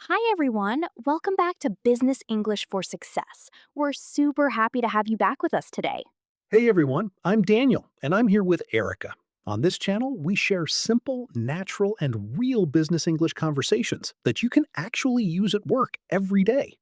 Hi, everyone. Welcome back to Business English for Success. We're super happy to have you back with us today. Hey everyone, I'm Daniel, and I'm here with Erica. On this channel, we share simple, natural, and real business English conversations that you can actually use at work every day.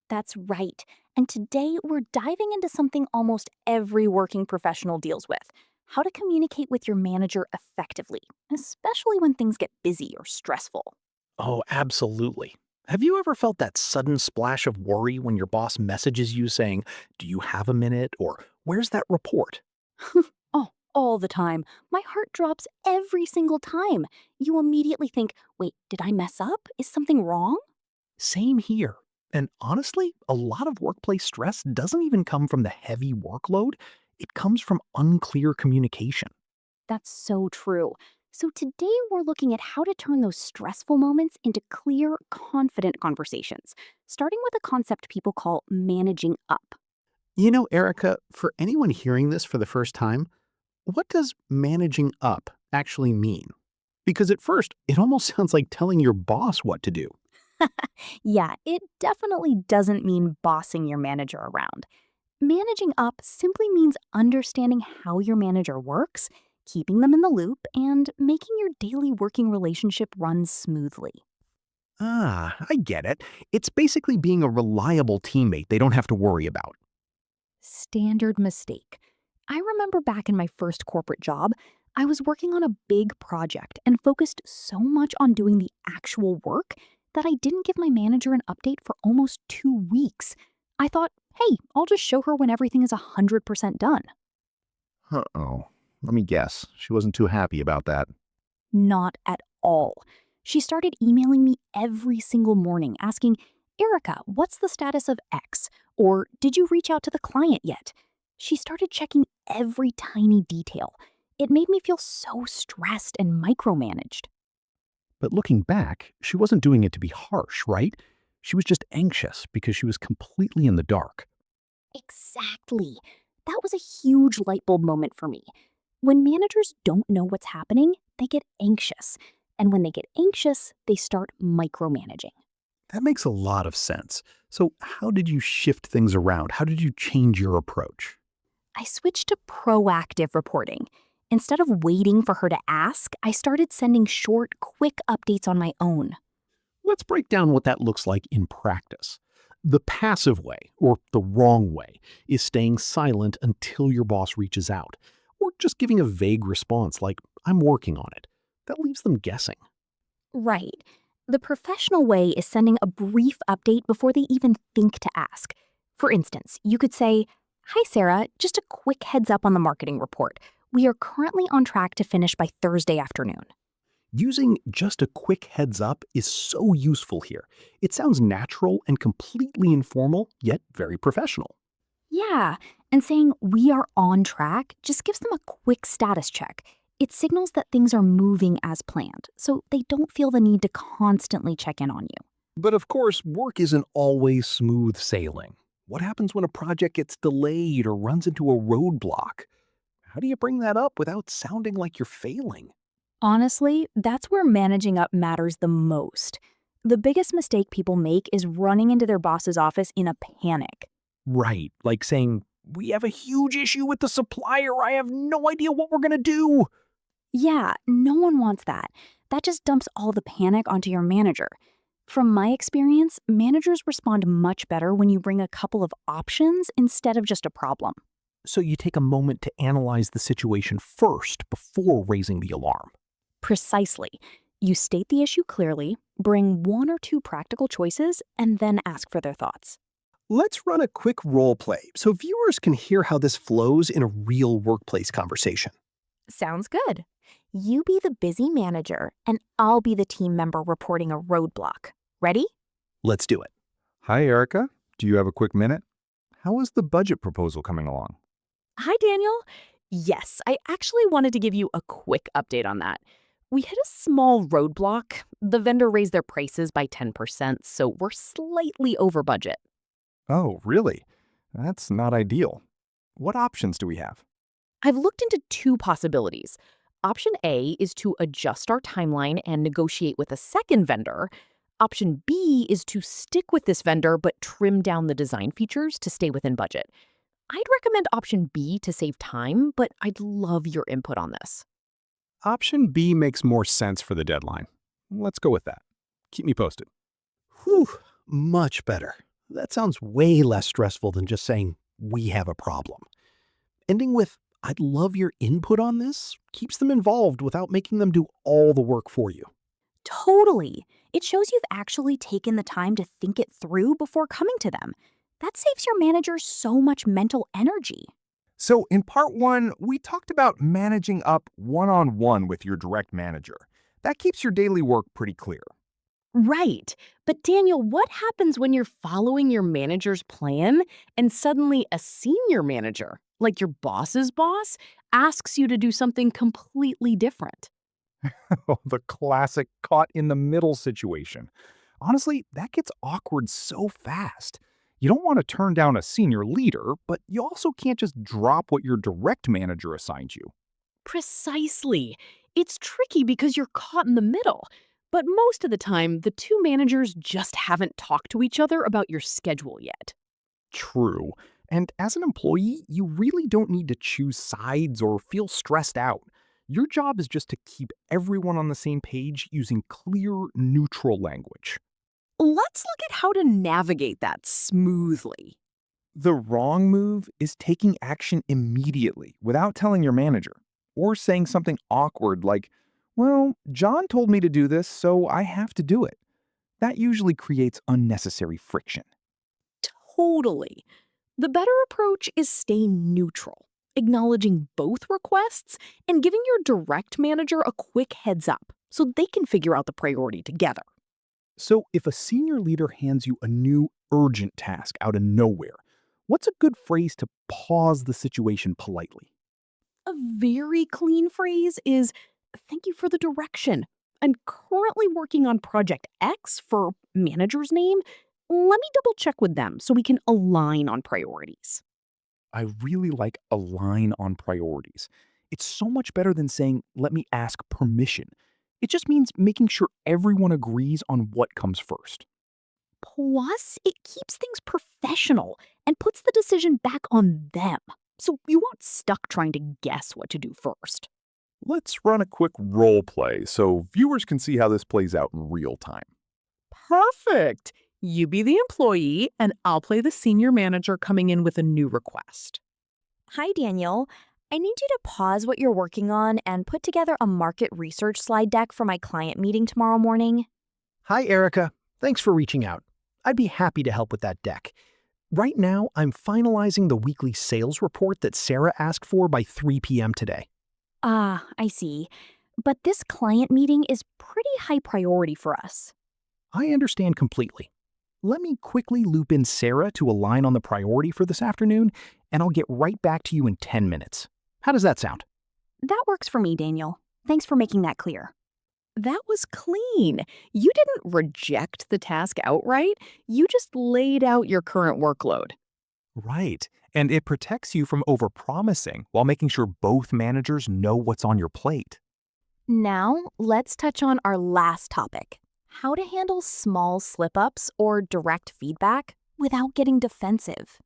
That's right. And today we're diving into something almost every working professional deals with: how to communicate with your manager effectively, especially when things get busy or stressful. Oh, absolutely. Have you ever felt that sudden splash of worry when your boss messages you saying, "Do you have a minute?" or "Where's that report?" Oh, all the time. My heart drops every single time. You immediately think, wait, did I mess up? Is something wrong? Same here. And honestly, a lot of workplace stress doesn't even come from the heavy workload, it comes from unclear communication. That's so true. So, today we're looking at how to turn those stressful moments into clear, confident conversations, starting with a concept people call managing up. You know, Erica, for anyone hearing this for the first time, what does managing up actually mean? Because at first, it almost sounds like telling your boss what to do. Yeah, it definitely doesn't mean bossing your manager around. Managing up simply means understanding how your manager works, keeping them in the loop, and making your daily working relationship run smoothly. Ah, I get it. It's basically being a reliable teammate they don't have to worry about. Standard mistake. I remember back in my first corporate job, I was working on a big project and focused so much on doing the actual work that I didn't give my manager an update for almost 2 weeks. I thought, hey, I'll just show her when everything is 100% done. Uh-oh. Let me guess. She wasn't too happy about that. Not at all. She started emailing me every single morning asking, Erica, what's the status of X? Or did you reach out to the client yet? She started checking every tiny detail. It made me feel so stressed and micromanaged. But looking back, she wasn't doing it to be harsh, right? She was just anxious because she was completely in the dark. Exactly. That was a huge light bulb moment for me. When managers don't know what's happening, they get anxious. And when they get anxious, they start micromanaging. That makes a lot of sense. So, how did you shift things around? How did you change your approach? I switched to proactive reporting. Instead of waiting for her to ask, I started sending short, quick updates on my own. Let's break down what that looks like in practice. The passive way, or the wrong way, is staying silent until your boss reaches out, or just giving a vague response like, "I'm working on it." That leaves them guessing. Right. The professional way is sending a brief update before they even think to ask. For instance, you could say, Hi, Sarah, just a quick heads up on the marketing report. We are currently on track to finish by Thursday afternoon. Using just a quick heads up is so useful here. It sounds natural and completely informal, yet very professional. Yeah, and saying we are on track just gives them a quick status check. It signals that things are moving as planned, so they don't feel the need to constantly check in on you. But of course, work isn't always smooth sailing. What happens when a project gets delayed or runs into a roadblock? How do you bring that up without sounding like you're failing? Honestly, that's where managing up matters the most. The biggest mistake people make is running into their boss's office in a panic. Right, like saying, "We have a huge issue with the supplier. I have no idea what we're going to do." Yeah, no one wants that. That just dumps all the panic onto your manager. From my experience, managers respond much better when you bring a couple of options instead of just a problem. So you take a moment to analyze the situation first before raising the alarm. Precisely. You state the issue clearly, bring one or two practical choices, and then ask for their thoughts. Let's run a quick role play so viewers can hear how this flows in a real workplace conversation. Sounds good. You be the busy manager, and I'll be the team member reporting a roadblock. Ready? Let's do it. Hi, Erica. Do you have a quick minute? How is the budget proposal coming along? Hi, Daniel. Yes, I actually wanted to give you a quick update on that. We hit a small roadblock. The vendor raised their prices by 10%, so we're slightly over budget. Oh, really? That's not ideal. What options do we have? I've looked into two possibilities. Option A is to adjust our timeline and negotiate with a second vendor. Option B is to stick with this vendor but trim down the design features to stay within budget. I'd recommend option B to save time, but I'd love your input on this. Option B makes more sense for the deadline. Let's go with that. Keep me posted. Whew, much better. That sounds way less stressful than just saying, we have a problem. Ending with, I'd love your input on this, keeps them involved without making them do all the work for you. Totally. It shows you've actually taken the time to think it through before coming to them. That saves your manager so much mental energy. So, in part one, we talked about managing up one-on-one with your direct manager. That keeps your daily work pretty clear. Right. But Daniel, what happens when you're following your manager's plan and suddenly a senior manager, like your boss's boss, asks you to do something completely different? The classic caught in the middle situation. Honestly, that gets awkward so fast. You don't want to turn down a senior leader, but you also can't just drop what your direct manager assigned you. Precisely. It's tricky because you're caught in the middle. But most of the time, the two managers just haven't talked to each other about your schedule yet. True. And as an employee, you really don't need to choose sides or feel stressed out. Your job is just to keep everyone on the same page using clear, neutral language. Let's look at how to navigate that smoothly. The wrong move is taking action immediately without telling your manager, or saying something awkward like, well, John told me to do this, so I have to do it. That usually creates unnecessary friction. Totally. The better approach is staying neutral, acknowledging both requests and giving your direct manager a quick heads up so they can figure out the priority together. So, if a senior leader hands you a new urgent task out of nowhere, what's a good phrase to pause the situation politely? A very clean phrase is, "Thank you for the direction. I'm currently working on Project X for manager's name. Let me double check with them so we can align on priorities." I really like align on priorities. It's so much better than saying, let me ask permission. It just means making sure everyone agrees on what comes first. Plus, it keeps things professional and puts the decision back on them. So you aren't stuck trying to guess what to do first. Let's run a quick role play so viewers can see how this plays out in real time. Perfect. You be the employee, and I'll play the senior manager coming in with a new request. Hi, Daniel. I need you to pause what you're working on and put together a market research slide deck for my client meeting tomorrow morning. Hi, Erica. Thanks for reaching out. I'd be happy to help with that deck. Right now, I'm finalizing the weekly sales report that Sarah asked for by 3 p.m. today. Ah, I see. But this client meeting is pretty high priority for us. I understand completely. Let me quickly loop in Sarah to align on the priority for this afternoon, and I'll get right back to you in 10 minutes. How does that sound? That works for me, Daniel. Thanks for making that clear. That was clean. You didn't reject the task outright. You just laid out your current workload. Right. And it protects you from overpromising while making sure both managers know what's on your plate. Now, let's touch on our last topic: how to handle small slip-ups or direct feedback without getting defensive.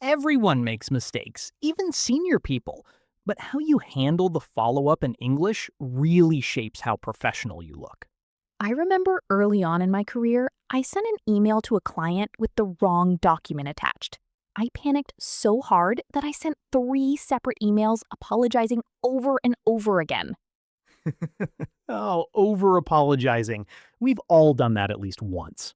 Everyone makes mistakes, even senior people. But how you handle the follow-up in English really shapes how professional you look. I remember early on in my career, I sent an email to a client with the wrong document attached. I panicked so hard that I sent 3 separate emails apologizing over and over again. Oh, over-apologizing. We've all done that at least once.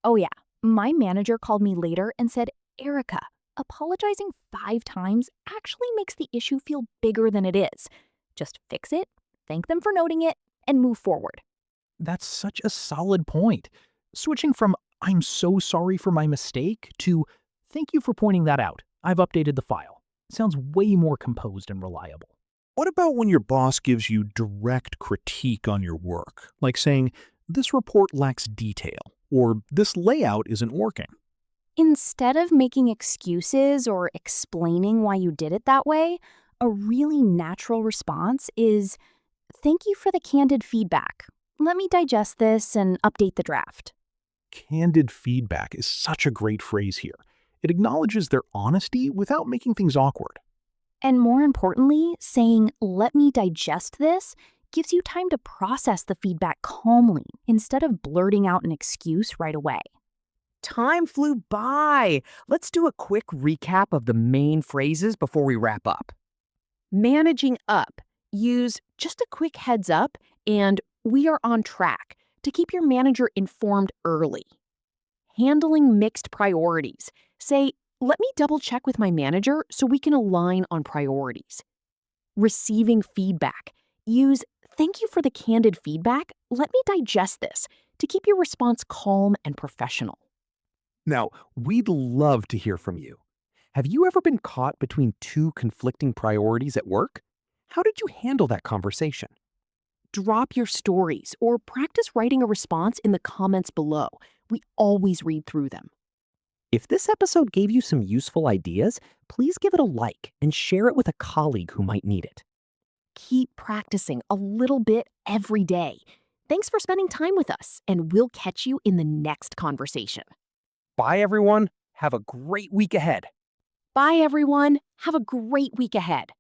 Oh yeah, my manager called me later and said, "Erica, apologizing 5 times actually makes the issue feel bigger than it is. Just fix it, thank them for noting it, and move forward." That's such a solid point. Switching from "I'm so sorry for my mistake" to "Thank you for pointing that out. I've updated the file" sounds way more composed and reliable. What about when your boss gives you direct critique on your work, like saying, "This report lacks detail," or "This layout isn't working"? Instead of making excuses or explaining why you did it that way, a really natural response is, Thank you for the candid feedback. Let me digest this and update the draft. Candid feedback is such a great phrase here. It acknowledges their honesty without making things awkward. And more importantly, saying, let me digest this, gives you time to process the feedback calmly instead of blurting out an excuse right away. Time flew by. Let's do a quick recap of the main phrases before we wrap up. Managing up. Use just a quick heads up and we are on track to keep your manager informed early. Handling mixed priorities. Say, let me double check with my manager so we can align on priorities. Receiving feedback. Use thank you for the candid feedback. Let me digest this to keep your response calm and professional. Now, we'd love to hear from you. Have you ever been caught between two conflicting priorities at work? How did you handle that conversation? Drop your stories or practice writing a response in the comments below. We always read through them. If this episode gave you some useful ideas, please give it a like and share it with a colleague who might need it. Keep practicing a little bit every day. Thanks for spending time with us, and we'll catch you in the next conversation. Bye, everyone. Have a great week ahead. Bye, everyone. Have a great week ahead.